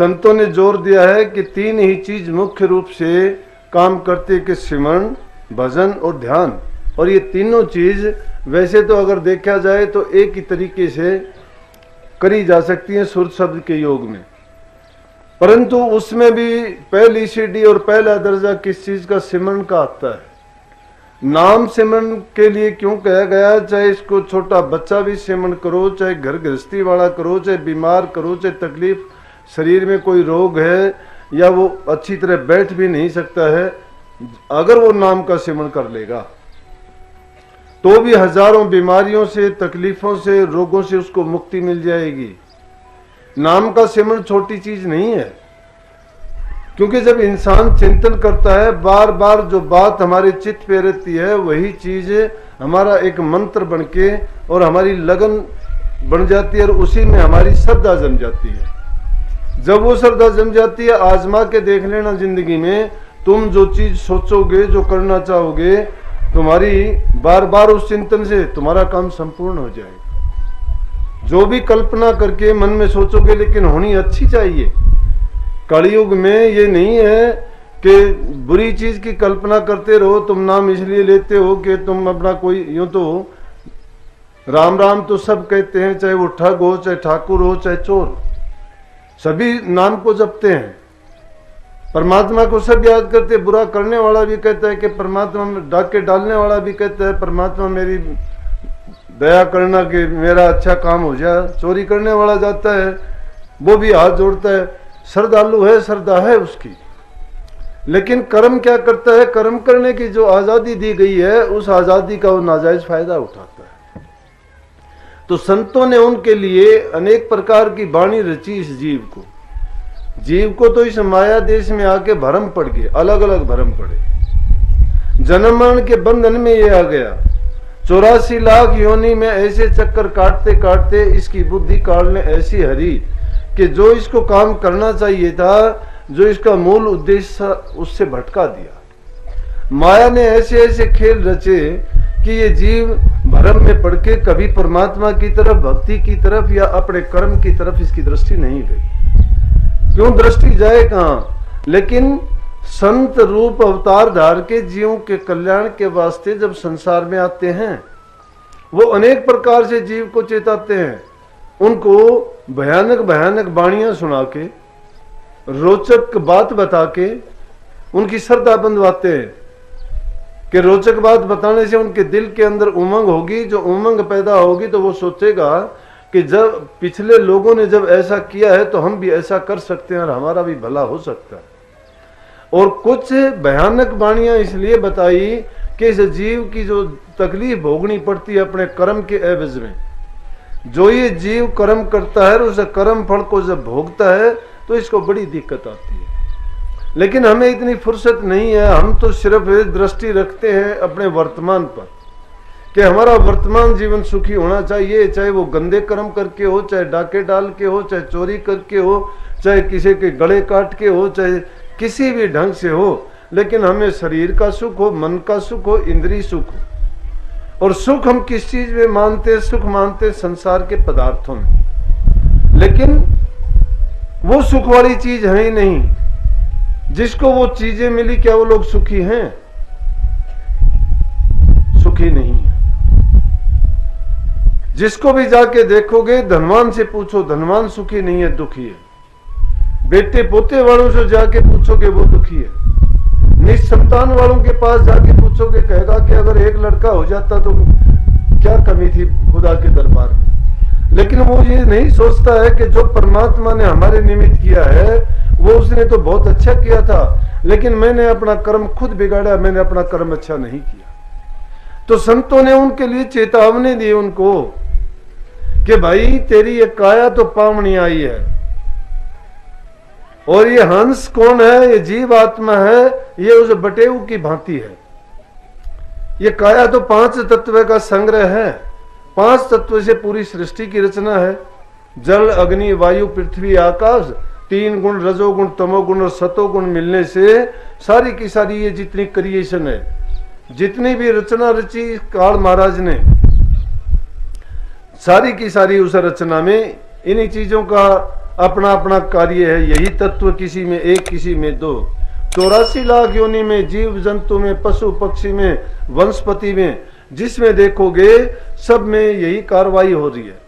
संतों ने जोर दिया है कि तीन ही चीज मुख्य रूप से काम करते कि सिमरन, भजन और ध्यान। और ये तीनों चीज वैसे तो अगर देखा जाए तो एक ही तरीके से करी जा सकती है सुर शब्द के योग में, परंतु उसमें भी पहली सीढ़ी और पहला दर्जा किस चीज का? सिमरन का आता है। नाम सिमरन के लिए क्यों कहा गया? चाहे इसको छोटा बच्चा भी सिमरन करो, चाहे घर गृहस्थी वाला करो, चाहे बीमार करो, चाहे तकलीफ शरीर में कोई रोग है या वो अच्छी तरह बैठ भी नहीं सकता है, अगर वो नाम का सिमरन कर लेगा तो भी हजारों बीमारियों से, तकलीफों से, रोगों से उसको मुक्ति मिल जाएगी। नाम का सिमरन छोटी चीज नहीं है, क्योंकि जब इंसान चिंतन करता है, बार बार जो बात हमारे चित्त पे रहती है वही चीज हमारा एक मंत्र बनके और हमारी लगन बन जाती है और उसी में हमारी श्रद्धा जम जाती है। जब वो श्रद्धा जम जाती है, आजमा के देख लेना जिंदगी में, तुम जो चीज सोचोगे, जो करना चाहोगे, तुम्हारी बार बार उस चिंतन से तुम्हारा काम संपूर्ण हो जाएगा। जो भी कल्पना करके मन में सोचोगे, लेकिन होनी अच्छी चाहिए। कलयुग में ये नहीं है कि बुरी चीज की कल्पना करते रहो। तुम नाम इसलिए लेते हो कि तुम अपना कोई, यूं तो राम राम तो सब कहते हैं, चाहे वो ठग हो, चाहे ठाकुर हो, चाहे चोर, सभी नाम को जपते हैं। परमात्मा को सब याद करते, बुरा करने वाला भी कहता है कि परमात्मा, डाके डालने वाला भी कहता है परमात्मा मेरी दया करना कि मेरा अच्छा काम हो जाए। चोरी करने वाला जाता है, वो भी हाथ जोड़ता है, श्रद्धालु है, श्रद्धा है उसकी। लेकिन कर्म क्या करता है? कर्म करने की जो आजादी दी गई है, उस आजादी का वो नाजायज फायदा उठाता है। तो संतों ने उनके लिए अनेक प्रकार की वाणी रची। इस जीव को तो इस माया देश में आके भ्रम पड़ गए, अलग अलग भ्रम पड़े। जन्म मरण के बंधन में ये आ गया। 84 लाख योनि में ऐसे चक्कर काटते काटते इसकी बुद्धि काल ने ऐसी हरी कि जो इसको काम करना चाहिए था, जो इसका मूल उद्देश्य था, उससे भटका दिया। माया ने ऐसे ऐसे खेल रचे कि ये जीव भ्रम में पड़ के कभी परमात्मा की तरफ, भक्ति की तरफ या अपने कर्म की तरफ इसकी दृष्टि नहीं गई। क्यों दृष्टि जाए कहां? लेकिन संत रूप अवतार धार के जीवों के कल्याण के वास्ते जब संसार में आते हैं, वो अनेक प्रकार से जीव को चेताते हैं। उनको भयानक भयानक वाणियां सुना के, रोचक बात बता के उनकी श्रद्धा बंधवाते हैं कि रोचक बात बताने से उनके दिल के अंदर उमंग होगी। जो उमंग पैदा होगी तो वो सोचेगा कि जब पिछले लोगों ने जब ऐसा किया है तो हम भी ऐसा कर सकते हैं और हमारा भी भला हो सकता है। और कुछ भयानक वाणियां इसलिए बताई कि इस जीव की जो तकलीफ भोगनी पड़ती है अपने कर्म के एवज में, जो ये जीव कर्म करता है उस कर्म फल को जब भोगता है तो इसको बड़ी दिक्कत आती है। लेकिन हमें इतनी फुर्सत नहीं है। हम तो सिर्फ दृष्टि रखते हैं अपने वर्तमान पर कि हमारा वर्तमान जीवन सुखी होना चाहिए, चाहे वो गंदे कर्म करके हो, चाहे डाके डाल के हो, चाहे चोरी करके हो, चाहे किसी के गले काट के हो, चाहे किसी भी ढंग से हो। लेकिन हमें शरीर का सुख हो, मन का सुख हो, इंद्रिय सुख हो। और सुख हम किस चीज में मानते? सुख मानते संसार के पदार्थों में। लेकिन वो सुख वाली चीज है ही नहीं। जिसको वो चीजें मिली, क्या वो लोग सुखी हैं? सुखी नहीं है। जिसको भी जाके देखोगे, धनवान से पूछो, धनवान सुखी नहीं है, दुखी है। बेटे पोते वालों से जाके पूछोगे, वो दुखी है। निसंतान वालों के पास जाके पूछोगे, कहेगा कि अगर एक लड़का हो जाता तो क्या कमी थी खुदा के दरबार में। लेकिन वो ये नहीं सोचता है कि जो परमात्मा ने हमारे निमित्त किया है वो उसने तो बहुत अच्छा किया था, लेकिन मैंने अपना कर्म खुद बिगाड़ा, मैंने अपना कर्म अच्छा नहीं किया। तो संतों ने उनके लिए चेतावनी दी उनको कि भाई तेरी ये काया तो पावनी आई है, और ये हंस कौन है? ये जीव आत्मा है, ये उस बटेऊ की भांति है। ये काया तो 5 तत्व का संग्रह है। 5 तत्व से पूरी सृष्टि की रचना है। जल, अग्नि, वायु, पृथ्वी, आकाश, 3 गुण, रजोगुण, तमोगुण और सतोगुण मिलने से सारी की सारी ये जितनी क्रिएशन है, जितनी भी रचना रची काल महाराज ने, सारी की सारी उस रचना में इन्हीं चीजों का अपना अपना कार्य है। यही तत्व किसी में एक, किसी में दो। 84 लाख योनि में, जीव जंतु में, पशु पक्षी में, वनस्पति में, जिसमें देखोगे सब में यही कार्रवाई हो रही है।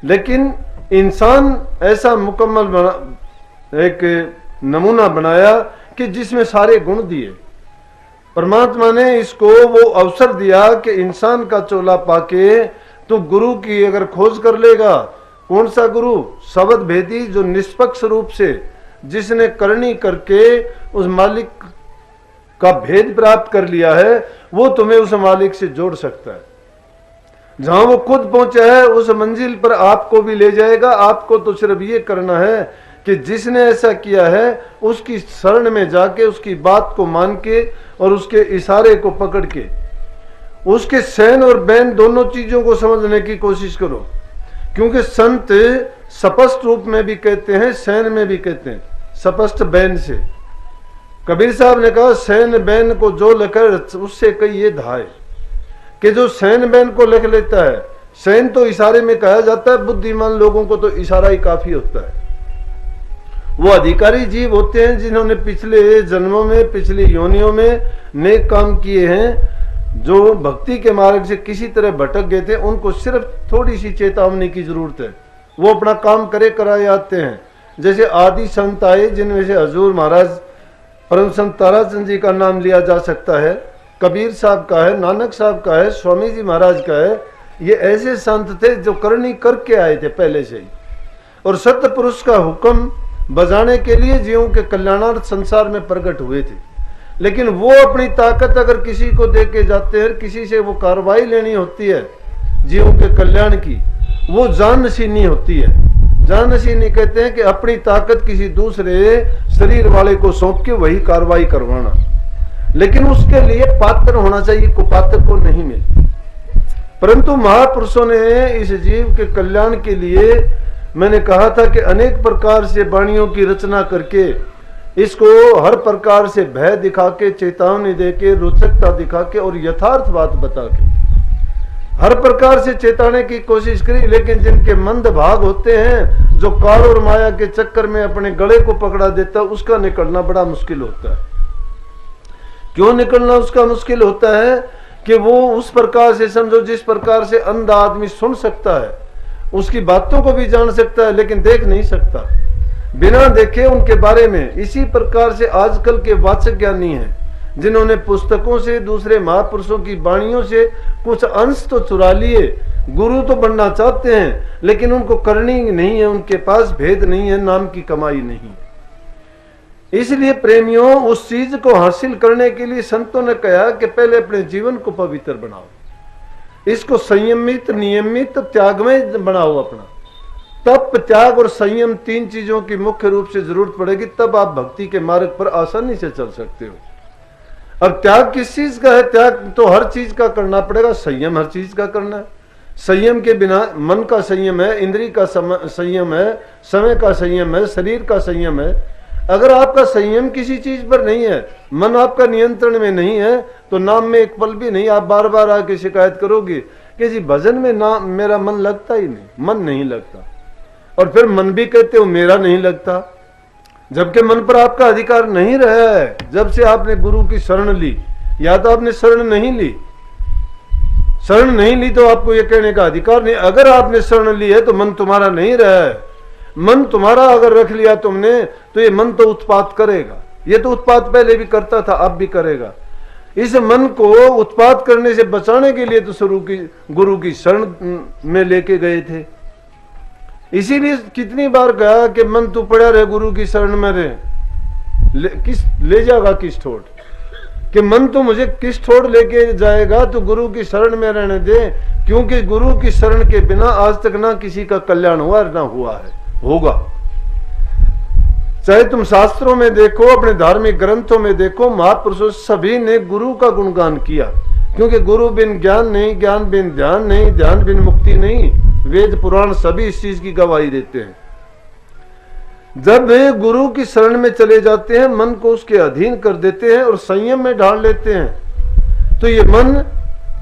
लेकिन इंसान ऐसा मुकम्मल एक नमूना बनाया कि जिसमें सारे गुण दिए। परमात्मा ने इसको वो अवसर दिया कि इंसान का चोला पाके तो गुरु की अगर खोज कर लेगा, कौन सा गुरु? शब्द भेदी, जो निष्पक्ष रूप से, जिसने करनी करके उस मालिक का भेद प्राप्त कर लिया है, वो तुम्हें उस मालिक से जोड़ सकता है। जहां वो खुद पहुंचा है उस मंजिल पर आपको भी ले जाएगा। आपको तो सिर्फ ये करना है कि जिसने ऐसा किया है उसकी शरण में जाके, उसकी बात को मान के और उसके इशारे को पकड़ के, उसके सैन और बैन दोनों चीजों को समझने की कोशिश करो। क्योंकि संत स्पष्ट रूप में भी कहते हैं, सैन में भी कहते हैं, स्पष्ट बैन से। कबीर साहब ने कहा सैन बैन को जो लेकर उससे कई ये धाए, कि जो सैन बैन को लिख लेता है, सैन तो इशारे में कहा जाता है, बुद्धिमान लोगों को तो इशारा ही काफी होता है। वो अधिकारी जीव होते हैं जिन्होंने पिछले जन्मों में, पिछली योनियों में नेक काम किए हैं, जो भक्ति के मार्ग से किसी तरह भटक गए थे, उनको सिर्फ थोड़ी सी चेतावनी की जरूरत है। वो अपना काम करे कराए आते हैं। जैसे आदि संत आए, जिनमें से हजूर महाराज परम संत ताराचंद जी का नाम लिया जा सकता है, कबीर साहब का है, नानक साहब का है, स्वामी जी महाराज का है। ये ऐसे संत थे जो करनी करके आए थे पहले से ही, और सत्य पुरुष का हुक्म बजाने के लिए जीवों के कल्याणार्थ संसार में प्रकट हुए थे। लेकिन वो अपनी ताकत अगर किसी को दे के जाते हैं, किसी से वो कार्रवाई लेनी होती है जीवों के कल्याण की, वो जानशीनी होती है। जानशीनी कहते हैं कि अपनी ताकत किसी दूसरे शरीर वाले को सौंप के वही कार्रवाई करवाना। लेकिन उसके लिए पात्र होना चाहिए, कुपात्र को नहीं मिले। परंतु महापुरुषों ने इस जीव के कल्याण के लिए, मैंने कहा था कि अनेक प्रकार से वाणियों की रचना करके, इसको हर प्रकार से भय दिखा के, चेतावनी दे के, रोचकता दिखा के और यथार्थ बात बता के हर प्रकार से चेताने की कोशिश करी। लेकिन जिनके मंद भाग होते हैं, जो काल और माया के चक्कर में अपने गले को पकड़ा देता है, उसका निकलना बड़ा मुश्किल होता है। क्यों निकलना उसका मुश्किल होता है? कि वो उस प्रकार से समझो जिस प्रकार से अंधा आदमी सुन सकता है, उसकी बातों को भी जान सकता है, लेकिन देख नहीं सकता बिना देखे उनके बारे में। इसी प्रकार से आजकल के वाचक ज्ञानी हैं, जिन्होंने पुस्तकों से, दूसरे महापुरुषों की वाणियों से कुछ अंश तो चुरा लिए, गुरु तो बनना चाहते हैं, लेकिन उनको करनी नहीं है, उनके पास भेद नहीं है, नाम की कमाई नहीं है। इसलिए प्रेमियों, उस चीज को हासिल करने के लिए संतों ने कहा कि पहले अपने जीवन को पवित्र बनाओ, इसको संयमित, नियमित, त्यागमय बनाओ अपना। तप, त्याग और संयम, तीन चीजों की मुख्य रूप से जरूरत पड़ेगी, तब आप भक्ति के मार्ग पर आसानी से चल सकते हो। अब त्याग किस चीज का है? त्याग तो हर चीज का करना पड़ेगा, संयम हर चीज का करना है। संयम के बिना मन का संयम है, इंद्रिय का संयम है, समय का संयम है, शरीर का संयम है। अगर आपका संयम किसी चीज पर नहीं है, मन आपका नियंत्रण में नहीं है, तो नाम में एक पल भी नहीं। आप बार बार आके शिकायत करोगे कि जी भजन में ना मेरा मन लगता ही नहीं, मन नहीं लगता, और फिर मन भी कहते हो मेरा नहीं लगता, जबकि मन पर आपका अधिकार नहीं रहा है। जब से आपने गुरु की शरण ली, या तो आपने शरण नहीं ली, शरण नहीं ली तो आपको यह कहने का अधिकार नहीं। अगर आपने शरण ली है तो मन तुम्हारा नहीं रहा है। मन तुम्हारा अगर रख लिया तुमने, तो ये मन तो उत्पात करेगा। ये तो उत्पात पहले भी करता था, अब भी करेगा। इस मन को उत्पात करने से बचाने के लिए तो गुरु की शरण में लेके गए थे। इसीलिए कितनी बार कहा कि मन तू पड़ा रहे, गुरु की शरण में रहे, ले जाएगा किस ठोड़, कि मन तो मुझे किस ठोड़ लेके जाएगा, तो गुरु की शरण में रहने दे। क्योंकि गुरु की शरण के बिना आज तक ना किसी का कल्याण हुआ ना हुआ है, होगा। चाहे तुम शास्त्रों में देखो, अपने धार्मिक ग्रंथों में देखो, महापुरुषों सभी ने गुरु का गुणगान किया। क्योंकि गुरु बिन ज्ञान नहीं, ज्ञान बिन ध्यान नहीं, ध्यान बिन मुक्ति नहीं। वेद पुराण सभी इस चीज की गवाही देते हैं। जब वे गुरु की शरण में चले जाते हैं, मन को उसके अधीन कर देते हैं और संयम में ढाल लेते हैं, तो ये मन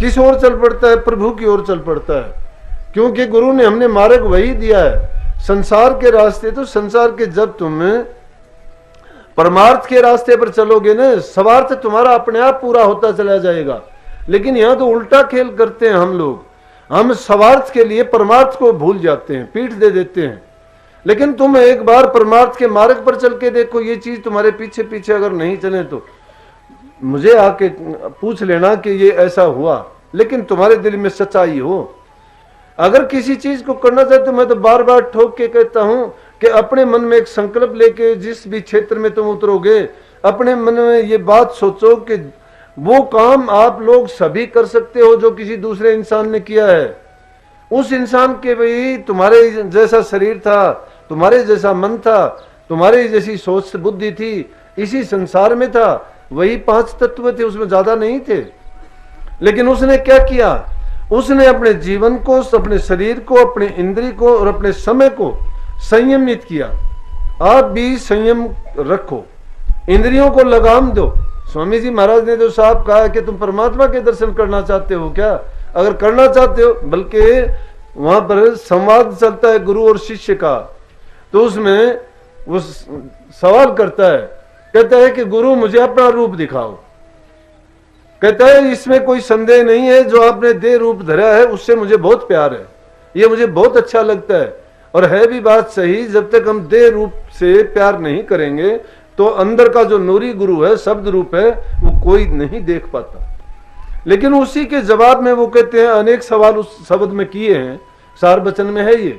किस ओर चल पड़ता है? प्रभु की ओर चल पड़ता है। क्योंकि गुरु ने हमने मार्ग वही दिया है। संसार के रास्ते तो संसार के, जब तुम परमार्थ के रास्ते पर चलोगे ना, स्वार्थ तुम्हारा अपने आप पूरा होता चला जाएगा। लेकिन यहां तो उल्टा खेल करते हैं हम लोग, हम स्वार्थ के लिए परमार्थ को भूल जाते हैं, पीठ दे देते हैं। लेकिन तुम एक बार परमार्थ के मार्ग पर चल के देखो, ये चीज तुम्हारे पीछे पीछे अगर नहीं चले तो मुझे आके पूछ लेना कि ये ऐसा हुआ, लेकिन तुम्हारे दिल में सच्चाई हो। अगर किसी चीज को करना चाहते तो मैं तो बार बार ठोक के कहता हूं कि अपने मन में एक संकल्प लेके जिस भी क्षेत्र में तुम उतरोगे, अपने मन में ये बात सोचो कि वो काम आप लोग सभी कर सकते हो जो किसी दूसरे इंसान ने किया है। उस इंसान के भाई तुम्हारे जैसा शरीर था, तुम्हारे जैसा मन था, तुम्हारे जैसी सोच बुद्धि थी, इसी संसार में था, वही 5 तत्व थे, उसमें ज्यादा नहीं थे। लेकिन उसने क्या किया, उसने अपने जीवन को, अपने शरीर को, अपने इंद्रिय को और अपने समय को संयमित किया। आप भी संयम रखो, इंद्रियों को लगाम दो। स्वामी जी महाराज ने तो साहब कहा कि तुम परमात्मा के दर्शन करना चाहते हो क्या? अगर करना चाहते हो, बल्कि वहां पर संवाद चलता है गुरु और शिष्य का, तो उसमें वो सवाल करता है, कहता है कि गुरु मुझे अपना रूप दिखाओ। कहता है इसमें कोई संदेह नहीं है, जो आपने देह रूप धरा है उससे मुझे बहुत प्यार है, ये मुझे बहुत अच्छा लगता है। और है भी बात सही, जब तक हम देह रूप से प्यार नहीं करेंगे तो अंदर का जो नूरी गुरु है, शब्द रूप है, वो कोई नहीं देख पाता। लेकिन उसी के जवाब में वो कहते हैं, अनेक सवाल उस शब्द में किए हैं, सार वचन में है ये,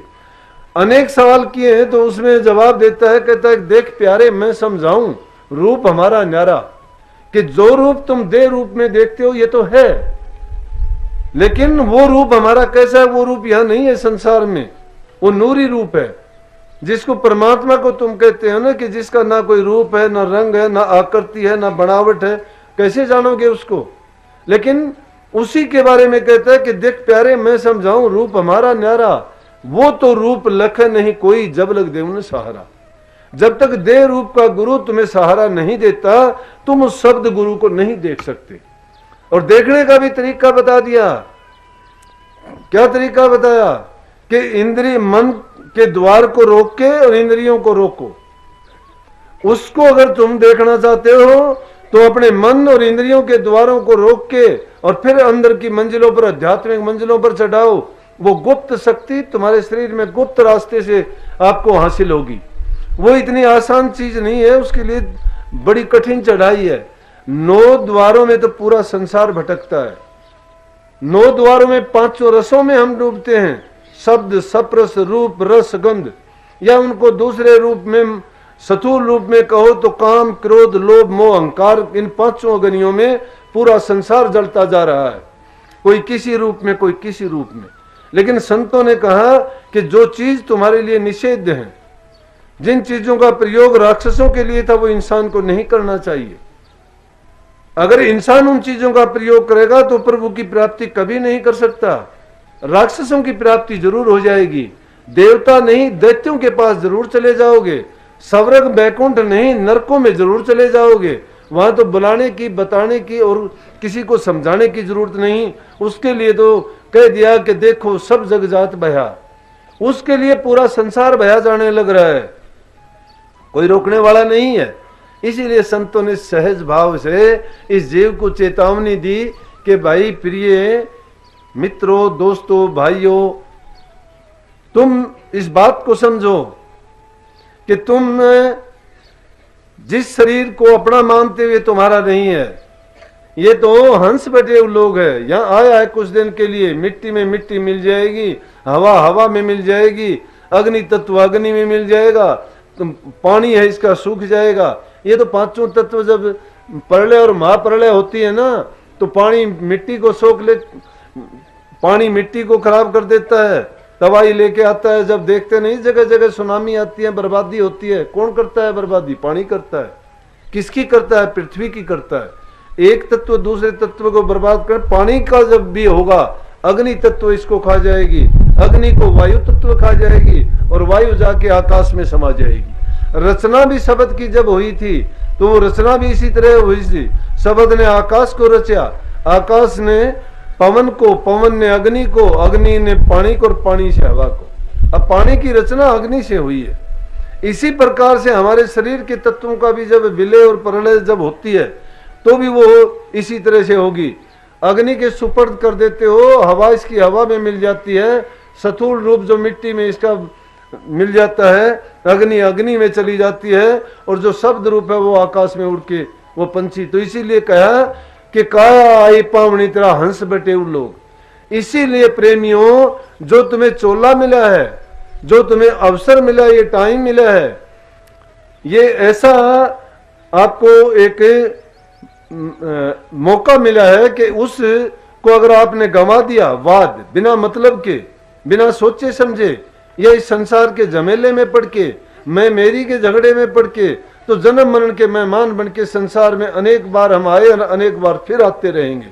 अनेक सवाल किए हैं, तो उसमें जवाब देता है, कहता है देख प्यारे, मैं समझाऊं रूप हमारा न्यारा, कि जो रूप तुम देह रूप में देखते हो ये तो है, लेकिन वो रूप हमारा कैसा है, वो रूप यहां नहीं है संसार में, वो नूरी रूप है, जिसको परमात्मा को तुम कहते हो ना, कि जिसका ना कोई रूप है, ना रंग है, ना आकृति है, ना बनावट है, कैसे जानोगे उसको? लेकिन उसी के बारे में कहता है कि देख प्यारे, मैं समझाऊं रूप हमारा न्यारा, वो तो रूप लख नहीं कोई, जब लग दे उन्हें सहारा। जब तक देह रूप का गुरु तुम्हें सहारा नहीं देता, तुम उस शब्द गुरु को नहीं देख सकते। और देखने का भी तरीका बता दिया। क्या तरीका बताया? कि इंद्रिय, मन के द्वार को रोक के और इंद्रियों को रोको। उसको अगर तुम देखना चाहते हो तो अपने मन और इंद्रियों के द्वारों को रोक के और फिर अंदर की मंजिलों पर, आध्यात्मिक मंजिलों पर चढ़ाओ। वो गुप्त शक्ति तुम्हारे शरीर में गुप्त रास्ते से आपको हासिल होगी। वो इतनी आसान चीज नहीं है, उसके लिए बड़ी कठिन चढ़ाई है। 9 द्वारों में तो पूरा संसार भटकता है। 9 द्वारों में 5 रसों में हम डूबते हैं, शब्द, सप्रस, रूप, रस, गंध, या उनको दूसरे रूप में, स्थूल रूप में कहो तो काम, क्रोध, लोभ, मोह, अहंकार, इन 5 अग्नियों में पूरा संसार जलता जा रहा है, कोई किसी रूप में, कोई किसी रूप में। लेकिन संतों ने कहा कि जो चीज तुम्हारे लिए निषेध है, जिन चीजों का प्रयोग राक्षसों के लिए था, वो इंसान को नहीं करना चाहिए। अगर इंसान उन चीजों का प्रयोग करेगा तो प्रभु की प्राप्ति कभी नहीं कर सकता। राक्षसों की प्राप्ति जरूर हो जाएगी, देवता नहीं दैत्यों के पास जरूर चले जाओगे, स्वर्ग बैकुंठ नहीं नरकों में जरूर चले जाओगे। वहां तो बुलाने की, बताने की और किसी को समझाने की जरूरत नहीं। उसके लिए तो कह दिया कि देखो सब जग जात बया, उसके लिए पूरा संसार बया जाने लग रहा है, कोई रोकने वाला नहीं है। इसीलिए संतों ने सहज भाव से इस जीव को चेतावनी दी कि भाई प्रिय मित्रों, दोस्तों, भाइयों, तुम इस बात को समझो कि तुम जिस शरीर को अपना मानते हुए तुम्हारा नहीं है, ये तो हंस बैठे हुए लोग हैं। यहाँ आया है कुछ दिन के लिए, मिट्टी में मिट्टी मिल जाएगी, हवा हवा में मिल जाएगी, अग्नि तत्व अग्नि में मिल जाएगा, पानी है इसका सूख जाएगा। ये तो 5 तत्व जब प्रलय और महाप्रलय होती है ना, तो पानी मिट्टी को सोख ले, पानी मिट्टी को खराब कर देता है, दवाई लेके आता है। जब देखते नहीं जगह जगह सुनामी आती है, बर्बादी होती है, कौन करता है बर्बादी? पानी करता है। किसकी करता है? पृथ्वी की करता है। एक तत्व दूसरे तत्व को बर्बाद कर, पानी का जब भी होगा, अग्नि तत्व इसको खा जाएगी, अग्नि को वायु तत्व खा जाएगी, और वायु जाके आकाश में समा जाएगी। रचना भी शब्द की जब हुई थी, तो वो रचना भी इसी तरह हुई थी। शब्द ने आकाश को रचा, आकाश ने पवन को, पवन ने अग्नि को, अग्नि ने पानी को, और पानी से हवा को। अब पानी की रचना अग्नि से हुई है। इसी प्रकार से हमारे शरीर के तत्वों का भी जब विलय और प्रलय जब होती है तो भी वो इसी तरह से होगी। अग्नि के सुपर्द कर देते हो, हवा इसकी हवा में मिल जाती है, स्थूल रूप जो मिट्टी में इसका मिल जाता है, अग्नि अग्नि में चली जाती है, और जो शब्द रूप है वो आकाश में उड़ के वो पंछी। तो इसीलिए कहा कि काया आई पावनी तेरा हंस बटे उड़ लोग। इसीलिए प्रेमियों, जो तुम्हें चोला मिला है, जो तुम्हें अवसर मिला, ये टाइम मिला है, ये ऐसा आपको एक मौका मिला है कि उस को अगर आपने गंवा दिया वाद बिना मतलब के, बिना सोचे समझे, या इस संसार के झमेले में पड़ के, मैं मेरी के झगड़े में पड़ के, तो जन्म मरण के मेहमान बन के संसार में अनेक बार हम आए और अनेक बार फिर आते रहेंगे।